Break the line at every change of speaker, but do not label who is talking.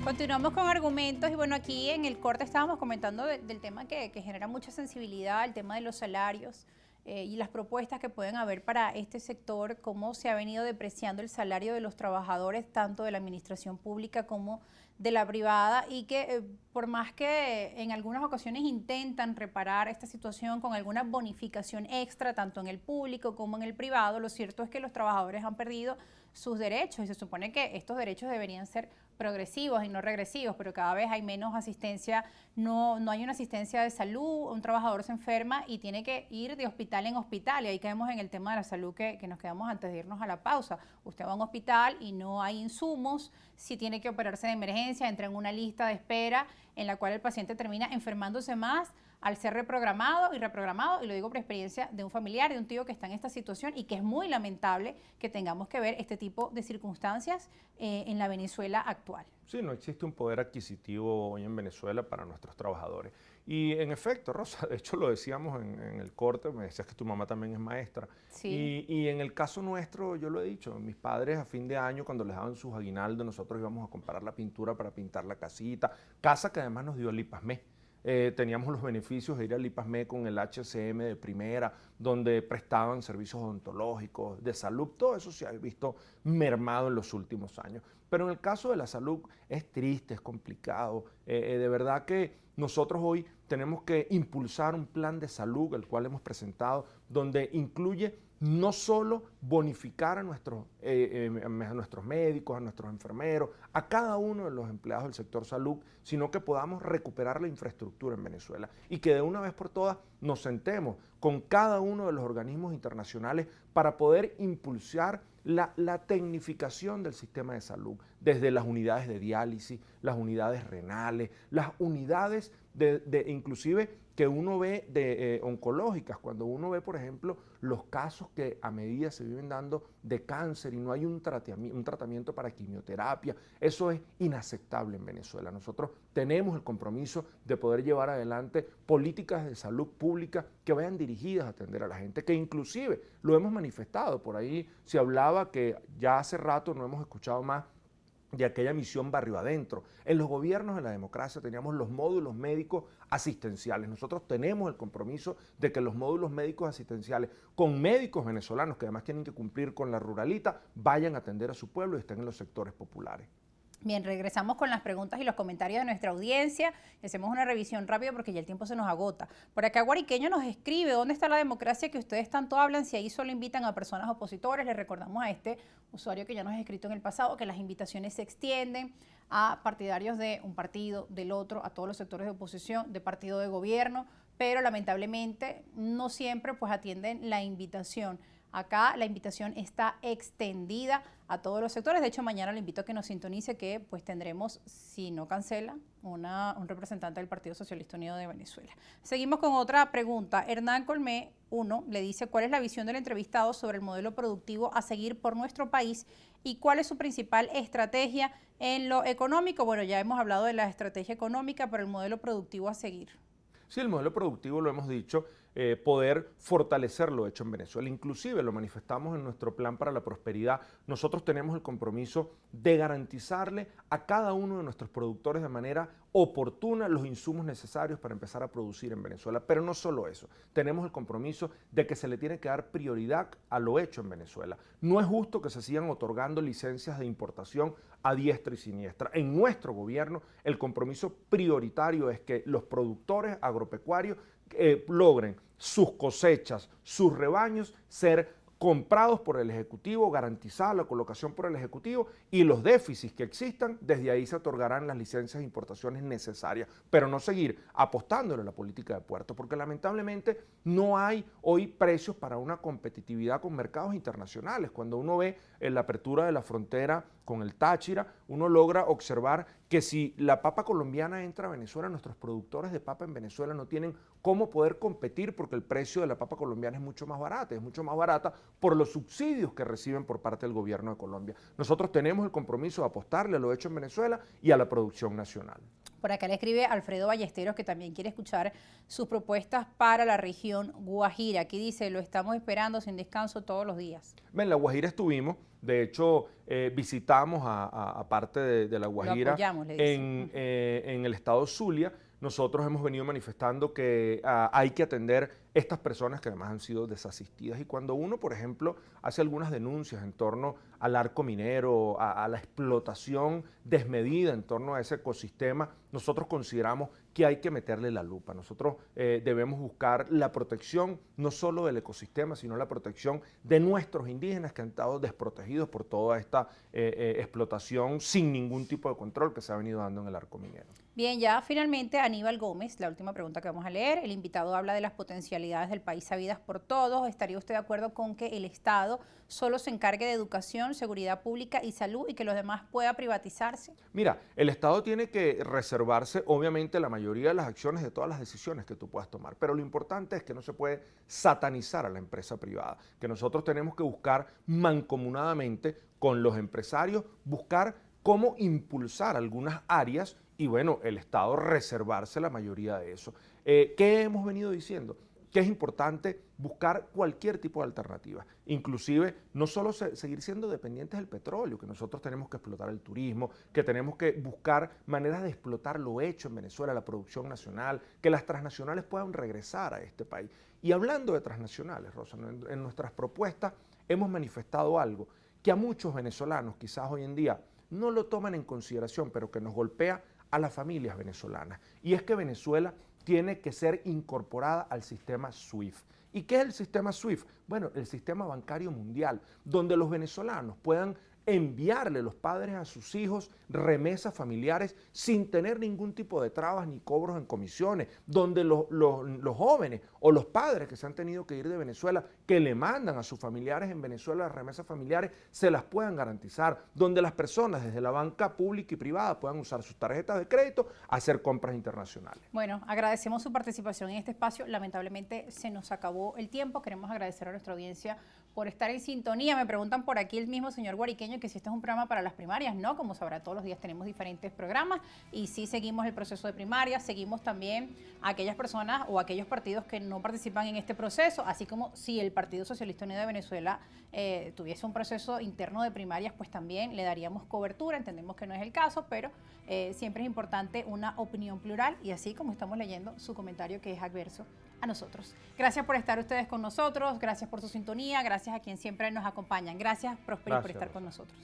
Continuamos con argumentos y bueno, aquí en el corte estábamos comentando del tema que genera mucha sensibilidad, el tema de los salarios y las propuestas que pueden haber para este sector, cómo se ha venido depreciando el salario de los trabajadores, tanto de la administración pública como de la privada, y que por más que en algunas ocasiones intentan reparar esta situación con alguna bonificación extra, tanto en el público como en el privado, lo cierto es que los trabajadores han perdido sus derechos y se supone que estos derechos deberían ser progresivos y no regresivos, pero cada vez hay menos asistencia, no hay una asistencia de salud, un trabajador se enferma y tiene que ir de hospital en hospital, y ahí caemos en el tema de la salud que nos quedamos antes de irnos a la pausa. Usted va a un hospital y no hay insumos, si tiene que operarse de emergencia, entra en una lista de espera en la cual el paciente termina enfermándose más al ser reprogramado, y lo digo por experiencia de un familiar, de un tío que está en esta situación, y que es muy lamentable que tengamos que ver este tipo de circunstancias en la Venezuela actual.
Sí, no existe un poder adquisitivo hoy en Venezuela para nuestros trabajadores. Y en efecto, Rosa, de hecho lo decíamos en el corte, me decías que tu mamá también es maestra.
Sí.
Y en el caso nuestro, yo lo he dicho, mis padres a fin de año, cuando les daban sus aguinaldos, nosotros íbamos a comprar la pintura para pintar la casita, casa que además nos dio el IPASME. Teníamos los beneficios de ir al IPASME con el HCM de primera, donde prestaban servicios odontológicos, de salud, todo eso se ha visto mermado en los últimos años. Pero en el caso de la salud es triste, es complicado, de verdad que nosotros hoy tenemos que impulsar un plan de salud, el cual hemos presentado, donde incluye no solo bonificar a nuestros médicos, a nuestros enfermeros, a cada uno de los empleados del sector salud, sino que podamos recuperar la infraestructura en Venezuela y que de una vez por todas nos sentemos con cada uno de los organismos internacionales para poder impulsar la tecnificación del sistema de salud, desde las unidades de diálisis, las unidades renales, las unidades inclusive que uno ve de oncológicas, cuando uno ve, por ejemplo, los casos que a medida se viven dando de cáncer y no hay un tratamiento para quimioterapia, eso es inaceptable en Venezuela. Nosotros tenemos el compromiso de poder llevar adelante políticas de salud pública que vayan dirigidas a atender a la gente, que inclusive lo hemos manifestado, por ahí se hablaba que ya hace rato no hemos escuchado más de aquella misión barrio adentro. En los gobiernos de la democracia teníamos los módulos médicos asistenciales. Nosotros tenemos el compromiso de que los módulos médicos asistenciales con médicos venezolanos que además tienen que cumplir con la ruralita vayan a atender a su pueblo y estén en los sectores populares.
Bien, regresamos con las preguntas y los comentarios de nuestra audiencia. Hacemos una revisión rápida porque ya el tiempo se nos agota. Por acá Guariqueño nos escribe: ¿dónde está la democracia que ustedes tanto hablan si ahí solo invitan a personas opositores? Les recordamos a este usuario que ya nos ha escrito en el pasado que las invitaciones se extienden a partidarios de un partido, del otro, a todos los sectores de oposición, de partido de gobierno, pero lamentablemente no siempre pues atienden la invitación. Acá la invitación está extendida a todos los sectores. De hecho, mañana le invito a que nos sintonice, que pues tendremos, si no cancela, un representante del Partido Socialista Unido de Venezuela. Seguimos con otra pregunta. Hernán Colmé 1 le dice: ¿cuál es la visión del entrevistado sobre el modelo productivo a seguir por nuestro país y cuál es su principal estrategia en lo económico? Bueno, ya hemos hablado de la estrategia económica, pero el modelo productivo a seguir.
Sí, el modelo productivo, lo hemos dicho, poder fortalecer lo hecho en Venezuela. Inclusive lo manifestamos en nuestro plan para la prosperidad. Nosotros tenemos el compromiso de garantizarle a cada uno de nuestros productores de manera oportuna los insumos necesarios para empezar a producir en Venezuela. Pero no solo eso, tenemos el compromiso de que se le tiene que dar prioridad a lo hecho en Venezuela. No es justo que se sigan otorgando licencias de importación a diestra y siniestra. En nuestro gobierno el compromiso prioritario es que los productores agropecuarios logren sus cosechas, sus rebaños ser comprados por el Ejecutivo, garantizada la colocación por el Ejecutivo, y los déficits que existan, desde ahí se otorgarán las licencias de importaciones necesarias, pero no seguir apostándole a la política de puertos, porque lamentablemente no hay hoy precios para una competitividad con mercados internacionales. Cuando uno ve la apertura de la frontera con el Táchira, uno logra observar que si la papa colombiana entra a Venezuela, nuestros productores de papa en Venezuela no tienen cómo poder competir porque el precio de la papa colombiana es mucho más barata por los subsidios que reciben por parte del gobierno de Colombia. Nosotros tenemos el compromiso de apostarle a lo hecho en Venezuela y a la producción nacional.
Por acá le escribe Alfredo Ballesteros, que también quiere escuchar sus propuestas para la región Guajira. Aquí dice, lo estamos esperando sin descanso todos los días.
En La Guajira estuvimos, de hecho visitamos a parte de La Guajira.
Lo apoyamos, le dice.
En el estado Zulia. Nosotros hemos venido manifestando que hay que atender estas personas que además han sido desasistidas. Y cuando uno, por ejemplo, hace algunas denuncias en torno al arco minero, a la explotación desmedida en torno a ese ecosistema, nosotros consideramos que hay que meterle la lupa. Nosotros debemos buscar la protección no solo del ecosistema, sino la protección de nuestros indígenas que han estado desprotegidos por toda esta explotación sin ningún tipo de control que se ha venido dando en el arco minero.
Bien, ya finalmente Aníbal Gómez, la última pregunta que vamos a leer. El invitado habla de las potencialidades del país sabidas por todos. ¿Estaría usted de acuerdo con que el Estado solo se encargue de educación, seguridad pública y salud y que los demás pueda privatizarse?
Mira, el Estado tiene que reservarse, obviamente, la mayoría de las acciones de todas las decisiones que tú puedas tomar, pero lo importante es que no se puede satanizar a la empresa privada, que nosotros tenemos que buscar mancomunadamente con los empresarios, buscar cómo impulsar algunas áreas y bueno, el Estado reservarse la mayoría de eso. ¿Qué hemos venido diciendo? Que es importante buscar cualquier tipo de alternativa, inclusive no solo seguir siendo dependientes del petróleo, que nosotros tenemos que explotar el turismo, que tenemos que buscar maneras de explotar lo hecho en Venezuela, la producción nacional, que las transnacionales puedan regresar a este país. Y hablando de transnacionales, Rosa, en nuestras propuestas hemos manifestado algo que a muchos venezolanos quizás hoy en día no lo toman en consideración, pero que nos golpea a las familias venezolanas. Y es que Venezuela tiene que ser incorporada al sistema SWIFT. ¿Y qué es el sistema SWIFT? Bueno, el sistema bancario mundial, donde los venezolanos puedan enviarle los padres a sus hijos remesas familiares sin tener ningún tipo de trabas ni cobros en comisiones, donde los jóvenes o los padres que se han tenido que ir de Venezuela, que le mandan a sus familiares en Venezuela las remesas familiares, se las puedan garantizar, donde las personas desde la banca pública y privada puedan usar sus tarjetas de crédito a hacer compras internacionales.
Bueno, agradecemos su participación en este espacio. Lamentablemente se nos acabó el tiempo. Queremos agradecer a nuestra audiencia por estar en sintonía. Me preguntan por aquí el mismo señor Guariqueño que si este es un programa para las primarias. No, como sabrá, todos los días tenemos diferentes programas y sí seguimos el proceso de primarias, seguimos también a aquellas personas o aquellos partidos que no participan en este proceso, así como si el Partido Socialista Unido de Venezuela tuviese un proceso interno de primarias, pues también le daríamos cobertura. Entendemos que no es el caso, pero siempre es importante una opinión plural y así como estamos leyendo su comentario que es adverso a nosotros. Gracias por estar ustedes con nosotros, gracias por su sintonía, gracias a quien siempre nos acompañan. Gracias, Prosperi, por estar con nosotros.